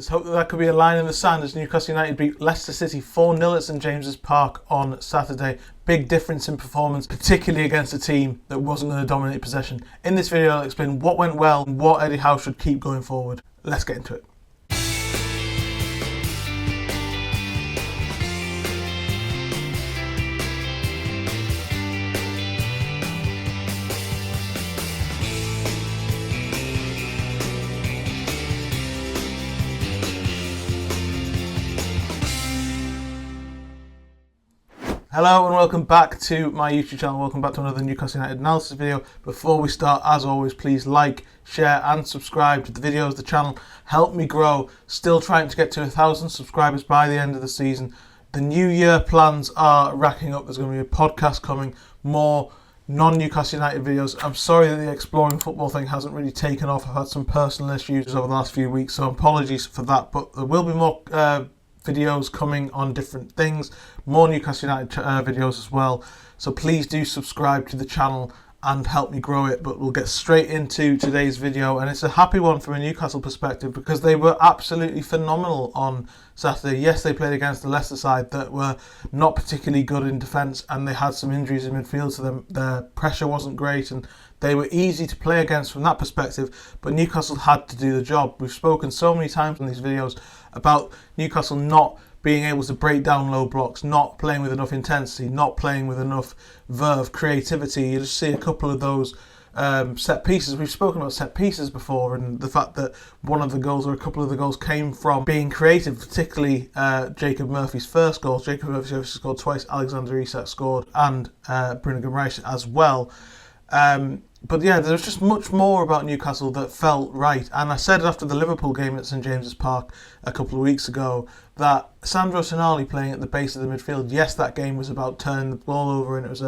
There's hope that could be a line in the sand as Newcastle United beat Leicester City 4-0 at St James's Park on Saturday. Big difference in performance, particularly against a team that wasn't going to dominate possession. In this video, I'll explain what went well and what Eddie Howe should keep going forward. Let's get into it. Hello and welcome back to my YouTube channel. Welcome back to another Newcastle United analysis video. Before we start, as always, please like, share and subscribe to the videos. The channel help me grow. Still trying to get to 1,000 subscribers by the end of the season. The new year plans are racking up. There's going to be a podcast coming, more non-Newcastle United videos. I'm sorry that the exploring football thing hasn't really taken off. I've had some personal issues over the last few weeks, so apologies for that. But there will be more videos coming on different things, more Newcastle United videos as well, so please do subscribe to the channel and help me grow it. But we'll get straight into today's video, and it's a happy one from a Newcastle perspective because they were absolutely phenomenal on Saturday. Yes, they played against the Leicester side that were not particularly good in defence, and they had some injuries in midfield, so their pressure wasn't great and they were easy to play against from that perspective, but Newcastle had to do the job. We've spoken so many times in these videos about Newcastle not being able to break down low blocks, not playing with enough intensity, not playing with enough verve, creativity. You just see a couple of those set pieces. We've spoken about set pieces before, and the fact that one of the goals or a couple of the goals came from being creative, particularly Jacob Murphy's first goal. Jacob Murphy obviously scored twice, Alexander Isak scored, and Bruno Guimaraes as well. But yeah, there's just much more about Newcastle that felt right. And I said after the Liverpool game at St James's Park a couple of weeks ago that Sandro Tonali playing at the base of the midfield, yes, that game was about turning the ball over, and it was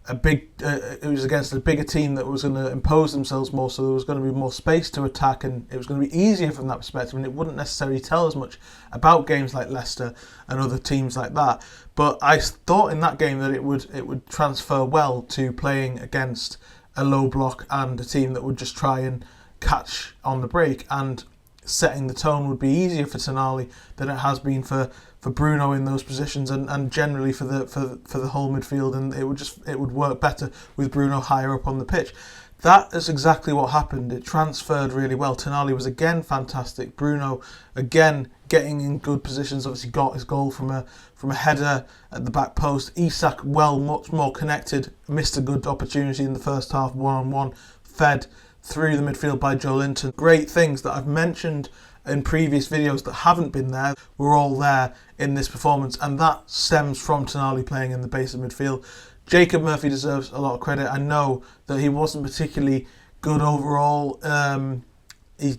it was against a bigger team that was going to impose themselves more, so there was going to be more space to attack, and it was going to be easier from that perspective, and it wouldn't necessarily tell as much about games like Leicester and other teams like that. But I thought in that game that it would transfer well to playing against a low block and a team that would just try and catch on the break, and setting the tone would be easier for Tonali than it has been for Bruno in those positions, and generally for the whole midfield, and it would work better with Bruno higher up on the pitch. That is exactly what happened. It transferred really well. Tonali was again fantastic. Bruno again getting in good positions. Obviously got his goal from a header at the back post. Isak much more connected. Missed a good opportunity in the first half, one-on-one, fed through the midfield by Joe Linton. Great things that I've mentioned in previous videos that haven't been there were all there in this performance, and that stems from Tonali playing in the base of midfield. Jacob Murphy deserves a lot of credit. I know that he wasn't particularly good overall. He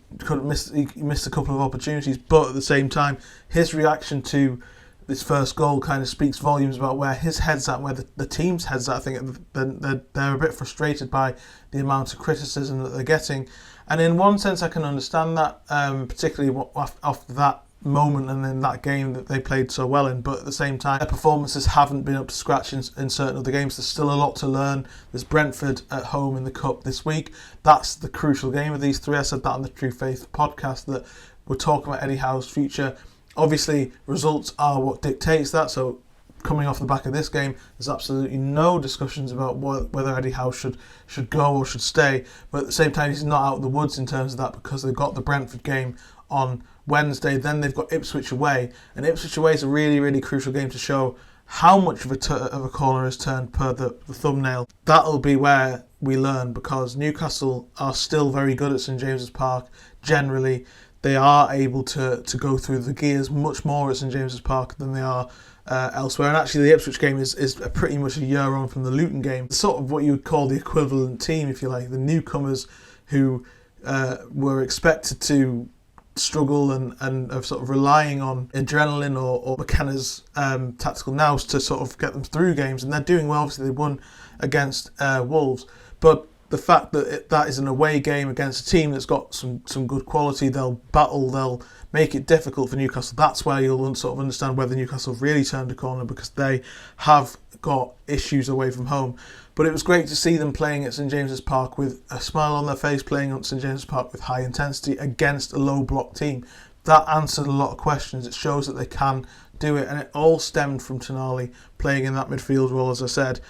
missed a couple of opportunities, but at the same time, his reaction to this first goal kind of speaks volumes about where his head's at, where the team's head's at. I think they're a bit frustrated by the amount of criticism that they're getting, and in one sense I can understand that, particularly after that moment and in that game that they played so well in. But at the same time, their performances haven't been up to scratch in certain other games. There's still a lot to learn. There's Brentford at home in the Cup this week. That's the crucial game of these three. I said that on the True Faith podcast, that we're talking about Eddie Howe's future. Obviously, results are what dictates that. So coming off the back of this game, there's absolutely no discussions about whether Eddie Howe should go or should stay. But at the same time, he's not out of the woods in terms of that, because they've got the Brentford game on Wednesday. Then they've got Ipswich away, and Ipswich away is a really, really crucial game to show how much of a corner is turned per the thumbnail. That'll be where we learn, because Newcastle are still very good at St James's Park. Generally, they are able to go through the gears much more at St James's Park than they are elsewhere. And actually, the Ipswich game is pretty much a year on from the Luton game. It's sort of what you would call the equivalent team, if you like, the newcomers who were expected to struggle and are sort of relying on adrenaline or McKenna's tactical nous to sort of get them through games, and they're doing well. Obviously, they won against Wolves, but the fact that that is an away game against a team that's got some good quality, they'll battle, they'll make it difficult for Newcastle. That's where you'll sort of understand whether Newcastle really turned a corner, because they have got issues away from home. But it was great to see them playing at St James's Park with a smile on their face, playing at St James's Park with high intensity against a low block team. That answered a lot of questions. It shows that they can do it, and it all stemmed from Finally playing in that midfield role, as I said.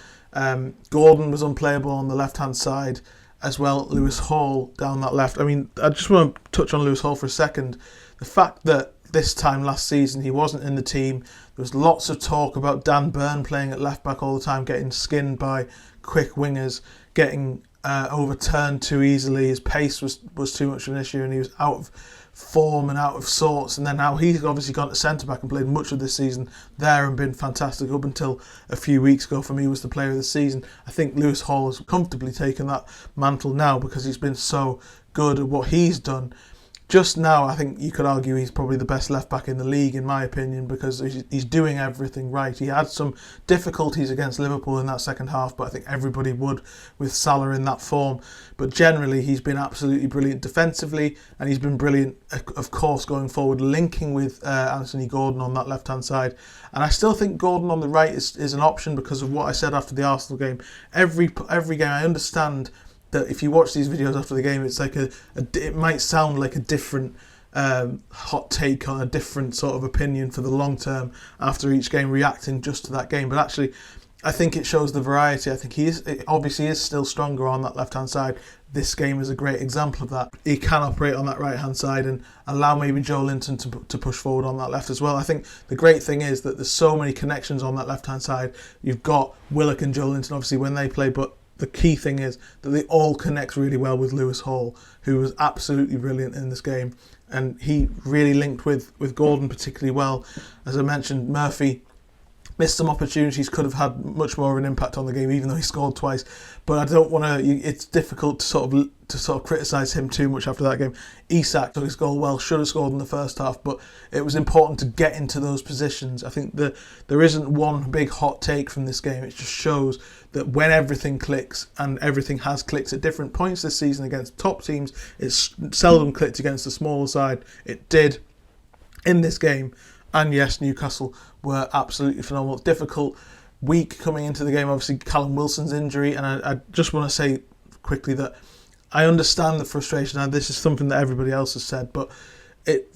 Gordon was unplayable on the left-hand side as well. Lewis Hall down that left. I mean, I just want to touch on Lewis Hall for a second. The fact that this time last season he wasn't in the team, there was lots of talk about Dan Burn playing at left-back all the time, getting skinned by quick wingers, getting overturned too easily. His pace was too much of an issue, and he was out of form and out of sorts. And then now he's obviously gone to centre-back and played much of this season there and been fantastic up until a few weeks ago. For me, was the player of the season. I think Lewis Hall has comfortably taken that mantle now because he's been so good at what he's done. Just now, I think you could argue he's probably the best left-back in the league, in my opinion, because he's doing everything right. He had some difficulties against Liverpool in that second half, but I think everybody would with Salah in that form. But generally, he's been absolutely brilliant defensively, and he's been brilliant, of course, going forward, linking with Anthony Gordon on that left-hand side. And I still think Gordon on the right is an option because of what I said after the Arsenal game. Every game, I understand that if you watch these videos after the game, it's like it might sound like a different hot take on a different sort of opinion for the long term after each game, reacting just to that game. But actually, I think it shows the variety. I think he obviously is still stronger on that left-hand side. This game is a great example of that. He can operate on that right-hand side and allow maybe Joe Linton to push forward on that left as well. I think the great thing is that there's so many connections on that left-hand side. You've got Willock and Joe Linton, obviously, when they play, but the key thing is that they all connect really well with Lewis Hall, who was absolutely brilliant in this game. And he really linked with Gordon particularly well. As I mentioned, Murphy missed some opportunities, could have had much more of an impact on the game, even though he scored twice. But I don't want to. It's difficult to sort of criticise him too much after that game. Isak took his goal well, should have scored in the first half, but it was important to get into those positions. I think that there isn't one big hot take from this game. It just shows that when everything clicks, and everything has clicked at different points this season against top teams, it's seldom clicked against the smaller side. It did in this game. And yes, Newcastle were absolutely phenomenal. Difficult week coming into the game, obviously Callum Wilson's injury, and I just want to say quickly that I understand the frustration, and this is something that everybody else has said, but it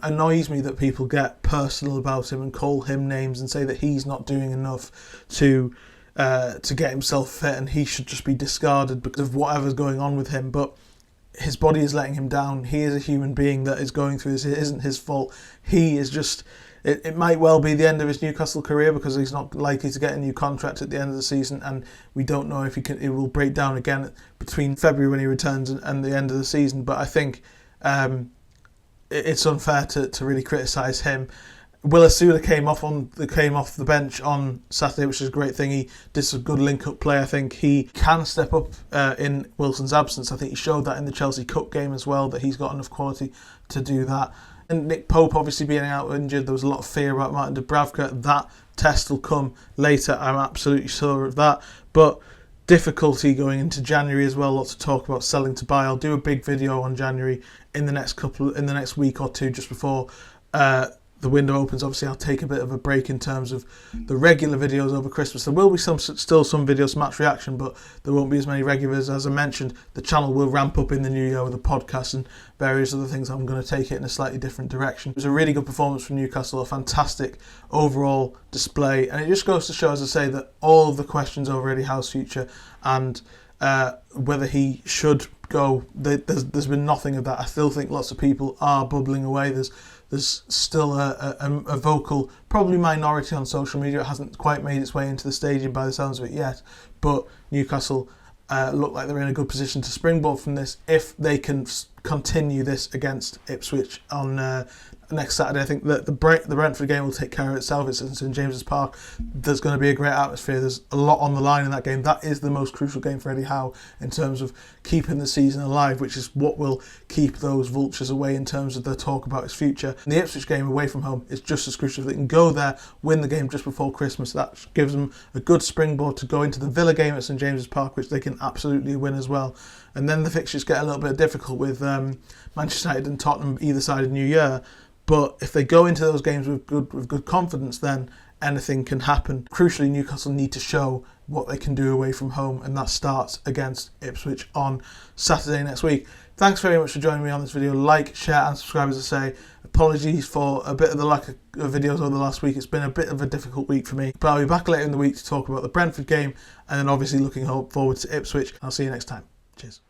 annoys me that people get personal about him and call him names and say that he's not doing enough to get himself fit and he should just be discarded because of whatever's going on with him. But his body is letting him down. He is a human being that is going through this. It isn't his fault. He is just... It might well be the end of his Newcastle career because he's not likely to get a new contract at the end of the season, and we don't know if it will break down again between February when he returns and the end of the season. But I think it's unfair to really criticise him. Will Asula came off the bench on Saturday, which is a great thing. He did some good link-up play. I think he can step up in Wilson's absence. I think he showed that in the Chelsea Cup game as well, that he's got enough quality to do that. And Nick Pope obviously being out injured, there was a lot of fear about Martin Dubravka. That test will come later, I'm absolutely sure of that. But difficulty going into January as well. Lots of talk about selling to buy. I'll do a big video on January in the next week or two, just before the window opens. Obviously, I'll take a bit of a break in terms of the regular videos over Christmas. There will be still some videos, match reaction, but there won't be as many regulars. As I mentioned, the channel will ramp up in the new year with a podcast and various other things. I'm going to take it in a slightly different direction. It was a really good performance from Newcastle, a fantastic overall display, and it just goes to show, as I say, that all of the questions over Eddie Howe's future and whether he should go, there's been nothing of that. I still think lots of people are bubbling away. There's still a vocal, probably minority on social media. It hasn't quite made its way into the stadium by the sounds of it yet, but Newcastle look like they're in a good position to springboard from this if they can continue this against Ipswich on next Saturday. I think that the Brentford game will take care of itself. It's in St James's Park. There's going to be a great atmosphere. There's a lot on the line in that game. That is the most crucial game for Eddie Howe in terms of keeping the season alive, which is what will keep those vultures away in terms of the talk about his future. And the Ipswich game away from home is just as crucial. If they can go there, win the game just before Christmas, that gives them a good springboard to go into the Villa game at St James's Park, which they can absolutely win as well. And then the fixtures get a little bit difficult with Manchester United and Tottenham either side of New Year. But if they go into those games with good confidence, then anything can happen. Crucially, Newcastle need to show what they can do away from home, and that starts against Ipswich on Saturday next week. Thanks very much for joining me on this video. Like, share and subscribe, as I say. Apologies for a bit of the lack of videos over the last week. It's been a bit of a difficult week for me. But I'll be back later in the week to talk about the Brentford game, and then obviously looking forward to Ipswich. I'll see you next time. Cheers.